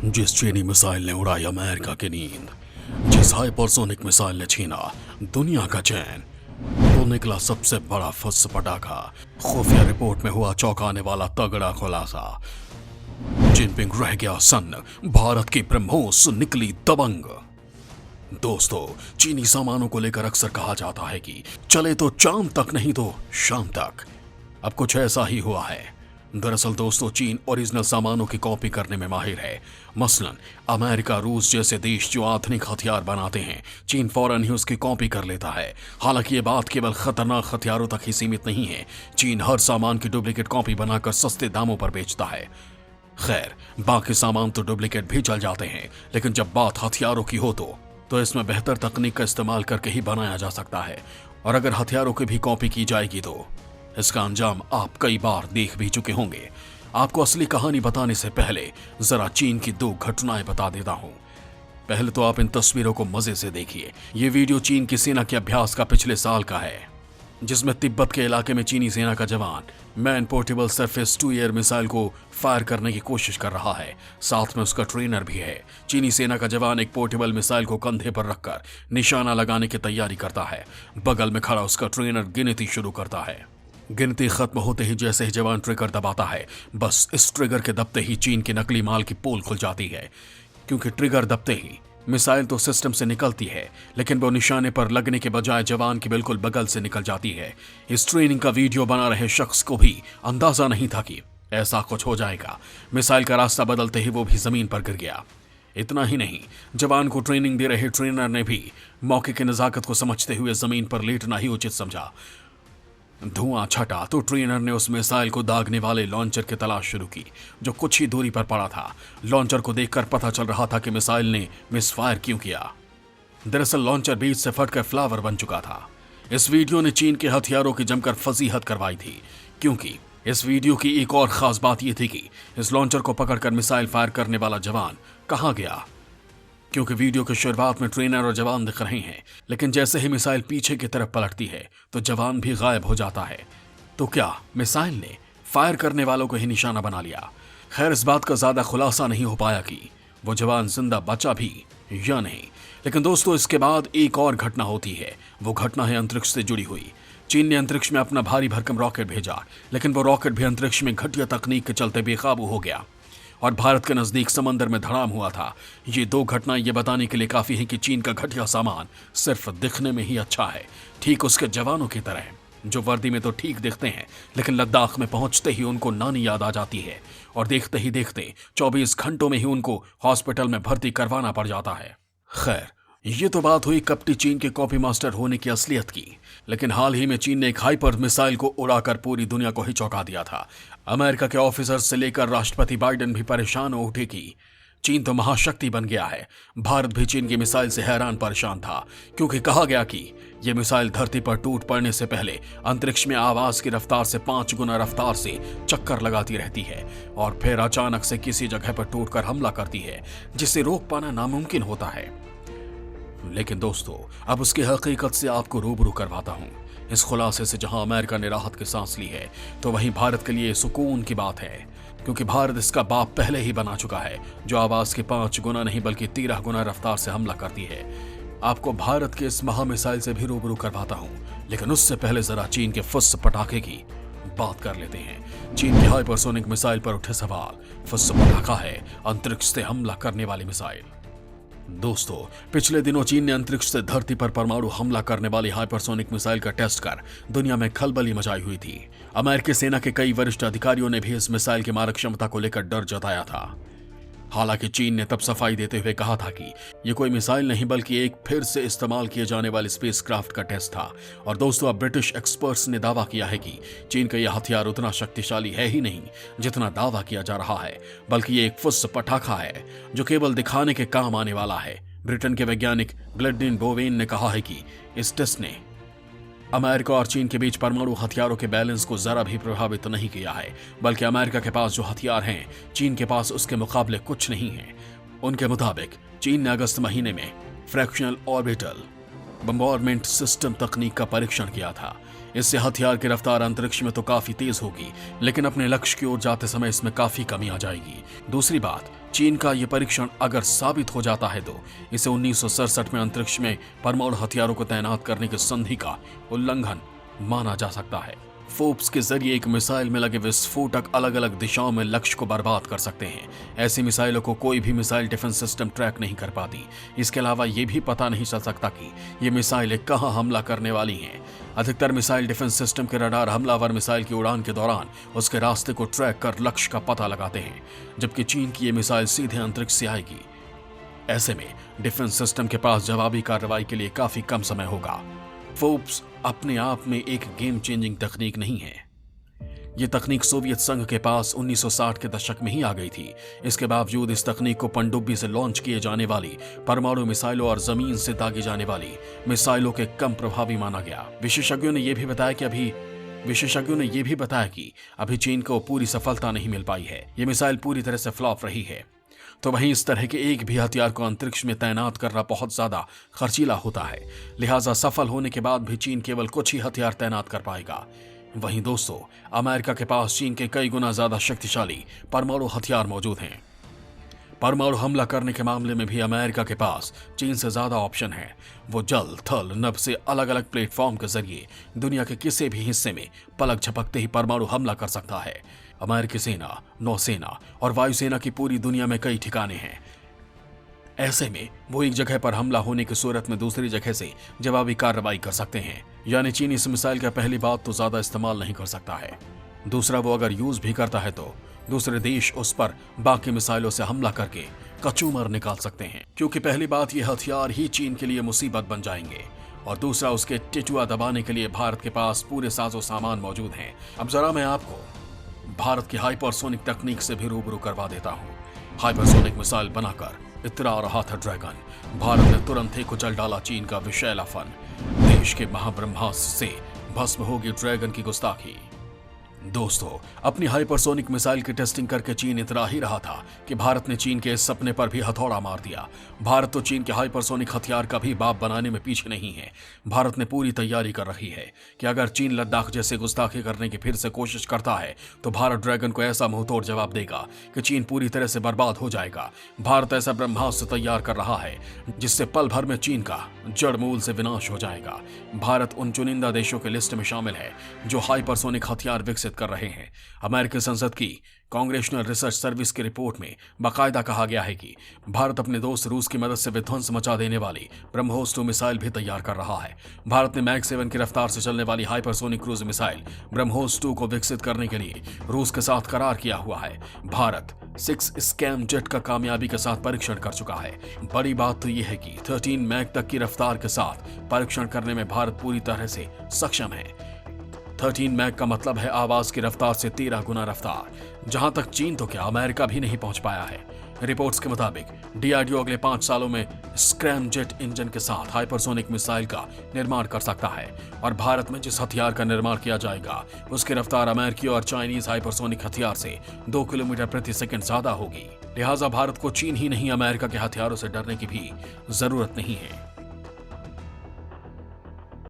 जिस चीनी मिसाइल ने उड़ाई अमेरिका की नींद, जिस हाइपरसोनिक मिसाइल ने छीना दुनिया का चैन, तो निकला सबसे बड़ा फुस पटाखा। खुफिया रिपोर्ट में हुआ चौंकाने वाला तगड़ा खुलासा। जिनपिंग रह गया सन्न, भारत की ब्रह्मोस निकली दबंग। दोस्तों, चीनी सामानों को लेकर अक्सर कहा जाता है कि चले तो चांद तक नहीं तो शाम तक। अब कुछ ऐसा ही हुआ है। दरअसल दोस्तों, चीन ओरिजिनल सामानों की कॉपी करने में माहिर है। मसलन अमेरिका, रूस जैसे देश जो आधुनिक हथियार बनाते हैं, चीन फौरन ही उसकी कॉपी कर लेता है। हालांकि ये बात केवल खतरनाक हथियारों तक ही सीमित नहीं है। चीन हर सामान की डुप्लीकेट कॉपी बनाकर सस्ते दामों पर बेचता है। खैर, बाकी सामान तो डुप्लीकेट भी चल जाते हैं, लेकिन जब बात हथियारों की हो तो इसमें बेहतर तकनीक का इस्तेमाल करके ही बनाया जा सकता है। और अगर हथियारों की भी कॉपी की जाएगी तो इसका अंजाम आप कई बार देख भी चुके होंगे। आपको असली कहानी बताने से पहले जरा चीन की दो घटनाएं बता देता हूं। पहले तो आप इन तस्वीरों को मजे से देखिए। ये वीडियो चीन की सेना के अभ्यास का पिछले साल का है, जिसमें तिब्बत के इलाके में चीनी सेना का जवान man portable surface to air missile को फायर करने की कोशिश कर रहा है। साथ में उसका ट्रेनर भी है। चीनी सेना का जवान एक पोर्टेबल मिसाइल को कंधे पर रखकर निशाना लगाने की तैयारी करता है। बगल में खड़ा उसका ट्रेनर गिनती शुरू करता है। गिनती खत्म होते ही जैसे ही जवान ट्रिगर दबाता है, बस इस ट्रिगर के दबते ही चीन के नकली माल की पोल खुल जाती है। क्योंकि ट्रिगर दबते ही मिसाइल तो सिस्टम से निकलती है, लेकिन वो निशाने पर लगने के बजाय जवान की बिल्कुल बगल से निकल जाती है। इस ट्रेनिंग का वीडियो बना रहे शख्स को भी अंदाजा नहीं था कि ऐसा कुछ हो जाएगा। मिसाइल का रास्ता बदलते ही वो भी जमीन पर गिर गया। इतना ही नहीं, जवान को ट्रेनिंग दे रहे ट्रेनर ने भी मौके की नजाकत को समझते हुए जमीन पर लेटना ही उचित समझा। धुआं छटा तो ट्रेनर ने उस मिसाइल को दागने वाले लॉन्चर की तलाश शुरू की, जो कुछ ही दूरी पर पड़ा था। लॉन्चर को देखकर पता चल रहा था कि मिसाइल ने मिसफायर क्यों किया। दरअसल लॉन्चर बीच से फटकर फ्लावर बन चुका था। इस वीडियो ने चीन के हथियारों की जमकर फजीहत करवाई थी, क्योंकि इस वीडियो की एक और खास बात यह थी कि इस लॉन्चर को पकड़कर मिसाइल फायर करने वाला जवान कहां गया। क्योंकि वीडियो की शुरुआत में ट्रेनर और जवान दिख रहे हैं, लेकिन जैसे ही मिसाइल पीछे की तरफ पलटती है तो जवान भी गायब हो जाता है। तो क्या मिसाइल ने फायर करने वालों को ही निशाना बना लिया? खैर, इस बात का ज्यादा खुलासा नहीं हो पाया कि वो जवान जिंदा बचा भी या नहीं। लेकिन दोस्तों, इसके बाद एक और घटना होती है। वो घटना है अंतरिक्ष से जुड़ी हुई। चीन ने अंतरिक्ष में अपना भारी भरकम रॉकेट भेजा, लेकिन वो रॉकेट भी अंतरिक्ष में घटिया तकनीक के चलते बेकाबू हो गया और भारत के नजदीक समंदर में धड़ाम हुआ था। ये दो घटनाएं ये बताने के लिए काफी है कि चीन का घटिया सामान सिर्फ दिखने में ही अच्छा है, ठीक उसके जवानों की तरह, जो वर्दी में तो ठीक दिखते हैं, लेकिन लद्दाख में पहुंचते ही उनको नानी याद आ जाती है और देखते ही देखते 24 घंटों में ही उनको हॉस्पिटल में भर्ती करवाना पड़ जाता है। खैर, ये तो बात हुई कपटी चीन के कॉपी मास्टर होने की असलियत की। लेकिन हाल ही में चीन ने एक हाइपर मिसाइल को उड़ाकर पूरी दुनिया को ही चौंका दिया था। अमेरिका के ऑफिसर से लेकर राष्ट्रपति बाइडेन भी परेशान हो उठे कि चीन तो महाशक्ति बन गया है। भारत भी चीन की मिसाइल से हैरान परेशान था, क्योंकि कहा गया कि यह मिसाइल धरती पर टूट पड़ने से पहले अंतरिक्ष में आवाज की रफ्तार से 5 गुना रफ्तार से चक्कर लगाती रहती है और फिर अचानक से किसी जगह पर टूटकर हमला करती है, जिसे रोक पाना नामुमकिन होता है। लेकिन दोस्तों, अब उसकी हकीकत से आपको रूबरू करवाता हूं। इस खुलासे से जहां अमेरिका ने राहत की सांस ली है, तो वहीं भारत के लिए सुकून की बात है, क्योंकि भारत इसका बाप पहले ही बना चुका है, जो आवाज के 5 गुना नहीं बल्कि 13 गुना रफ्तार से हमला करती है। आपको भारत के इस महा मिसाइल से भी रूबरू करवाता हूं, लेकिन उससे पहले जरा चीन के फुस पटाखे की बात कर लेते हैं। चीन की हाइपरसोनिक मिसाइल पर उठे सवाल। फुस पटाखा है अंतरिक्ष से हमला करने वाली मिसाइल। दोस्तों, पिछले दिनों चीन ने अंतरिक्ष से धरती पर परमाणु हमला करने वाली हाइपरसोनिक मिसाइल का टेस्ट कर दुनिया में खलबली मचाई हुई थी। अमेरिकी सेना के कई वरिष्ठ अधिकारियों ने भी इस मिसाइल की मारक क्षमता को लेकर डर जताया था। हालांकि चीन ने तब सफाई देते हुए कहा था कि यह कोई मिसाइल नहीं बल्कि एक फिर से इस्तेमाल किए जाने वाले स्पेसक्राफ्ट का टेस्ट था। और दोस्तों, अब ब्रिटिश एक्सपर्ट्स ने दावा किया है कि चीन का यह हथियार उतना शक्तिशाली है ही नहीं जितना दावा किया जा रहा है, बल्कि ये एक फुस पटाखा है जो केवल दिखाने के काम आने वाला है। ब्रिटेन के वैज्ञानिक ग्लेडविन बोवेन ने कहा है कि इस टेस्ट ने अमेरिका और चीन के बीच परमाणु हथियारों के बैलेंस को जरा भी प्रभावित नहीं किया है, बल्कि अमेरिका के पास जो हथियार हैं, चीन के पास उसके मुकाबले कुछ नहीं है। उनके मुताबिक चीन ने अगस्त महीने में फ्रैक्शनल ऑर्बिटल बम्बार्डमेंट सिस्टम तकनीक का परीक्षण किया था। इससे हथियार की रफ्तार अंतरिक्ष में तो काफी तेज होगी, लेकिन अपने लक्ष्य की ओर जाते समय इसमें काफी कमी आ जाएगी। दूसरी बात, चीन का यह परीक्षण अगर साबित हो जाता है तो इसे 1967 में अंतरिक्ष में परमाणु हथियारों को तैनात करने की संधि का उल्लंघन माना जा सकता है। फोर्ब्स के जरिए एक मिसाइल में लगे विस्फोटक अलग अलग दिशाओं में लक्ष्य को बर्बाद कर सकते हैं। ऐसी मिसाइलों को कोई भी मिसाइल डिफेंस सिस्टम ट्रैक नहीं कर पाती। इसके अलावा यह भी पता नहीं चल सकता कि ये मिसाइलें कहां हमला करने वाली हैं। अधिकतर मिसाइल डिफेंस सिस्टम के रडार हमलावर मिसाइल की उड़ान के दौरान उसके रास्ते को ट्रैक कर लक्ष्य का पता लगाते हैं, जबकि चीन की ये मिसाइल सीधे अंतरिक्ष से आएगी। ऐसे में डिफेंस सिस्टम के पास जवाबी कार्रवाई के लिए काफी कम समय होगा। फोर्ब्स अपने आप में एक गेम चेंजिंग तकनीक नहीं है। यह तकनीक सोवियत संघ के पास 1960 के दशक में ही आ गई थी। इसके बावजूद इस तकनीक को पनडुब्बी से लॉन्च किए जाने वाली परमाणु मिसाइलों और जमीन से दागी जाने वाली मिसाइलों के कम प्रभावी माना गया। विशेषज्ञों ने यह भी बताया कि अभी चीन को पूरी सफलता नहीं मिल पाई है। यह मिसाइल पूरी तरह से फ्लॉप रही है। तो वहीं इस तरह के एक भी हथियार को अंतरिक्ष में तैनात करना बहुत ज्यादा खर्चीला होता है। लिहाजा सफल होने के बाद भी चीन केवल कुछ ही हथियार तैनात कर पाएगा। वहीं दोस्तों, अमेरिका के पास चीन के कई गुना ज्यादा शक्तिशाली परमाणु हथियार मौजूद हैं। परमाणु हमला करने के मामले में भी अमेरिका के पास चीन से ज्यादा ऑप्शन है। वो जल, थल, नभ से अलग अलग प्लेटफॉर्म के जरिए दुनिया के किसी भी हिस्से में पलक झपकते ही परमाणु हमला कर सकता है। अमेरिकी सेना, नौसेना और वायुसेना की पूरी दुनिया में कई ठिकाने हैं। ऐसे में वो एक जगह पर हमला होने की सूरत में दूसरी जगह से जवाबी कार्रवाई कर सकते हैं। यानी चीन इस मिसाइल का पहली बात तो ज्यादा इस्तेमाल नहीं कर सकता है। दूसरा, वो अगर यूज भी करता है तो दूसरे देश उस पर बाकी मिसाइलों से हमला करके कचूमर निकाल सकते हैं, क्योंकि पहली बात ये हथियार ही चीन के लिए मुसीबत बन जाएंगे, और दूसरा, उसके टिटुआ दबाने के लिए भारत के पास पूरे साजो सामान मौजूद हैं। अब जरा मैं आपको भारत की हाइपरसोनिक तकनीक से भी रूबरू करवा देता हूँ। हाइपरसोनिक मिसाइल बनाकर इतरा रहा था ड्रैगन। भारत ने तुरंत ही कुचल डाला चीन का विषैला फन। देश के महाब्रह्मास्त्र से भस्म होगी ड्रैगन की गुस्ताखी। दोस्तों, अपनी हाइपरसोनिक मिसाइल की टेस्टिंग करके चीन इतरा ही रहा था कि भारत ने चीन के इस सपने पर भी हथौड़ा मार दिया। भारत तो चीन के हाइपरसोनिक हथियार का भी बाप बनाने में पीछे नहीं है। भारत ने पूरी तैयारी कर रखी है कि अगर चीन लद्दाख जैसे गुस्ताखी करने की फिर से कोशिश करता है तो भारत ड्रैगन को ऐसा मुंहतोड़ जवाब देगा कि चीन पूरी तरह से बर्बाद हो जाएगा। भारत ऐसा ब्रह्मास्त्र तैयार कर रहा है जिससे पल भर में चीन का जड़ मूल से विनाश हो जाएगा। भारत उन चुनिंदा देशों की लिस्ट में शामिल है जो हाइपरसोनिक हथियार विकसित कर रहे हैं। अमेरिकी संसद की कांग्रेशनल रिसर्च सर्विस की रिपोर्ट में बाकायदा कहा गया है कि भारत अपने दोस्त रूस की मदद से विध्वंस मचा देने वाली ब्रह्मोस 2 मिसाइल भी तैयार कर रहा है। भारत ने मैक 7 की रफ्तार से चलने वाली हाइपरसोनिक क्रूज मिसाइल ब्रह्मोस 2 को विकसित करने के लिए रूस के साथ करार किया हुआ है। भारत 6 स्कैम जेट का कामयाबी के साथ परीक्षण कर चुका है। बड़ी बात तो यह है कि 13 मैक तक की रफ्तार के साथ परीक्षण करने में भारत पूरी तरह से सक्षम है। 13 मैक का मतलब है आवाज की रफ्तार से 13 गुना रफ्तार, जहां तक चीन तो क्या अमेरिका भी नहीं पहुंच पाया है। रिपोर्ट्स के मुताबिक डीआरडीओ अगले 5 सालों में स्क्रैम जेट इंजन के साथ हाइपरसोनिक मिसाइल का निर्माण कर सकता है, और भारत में जिस हथियार का निर्माण किया जाएगा उसकी रफ्तार अमेरिकी और चाइनीज हाइपरसोनिक हथियार से 2 किलोमीटर प्रति सेकंड ज्यादा होगी। लिहाजा भारत को चीन ही नहीं अमेरिका के हथियारों से डरने की भी जरूरत नहीं है।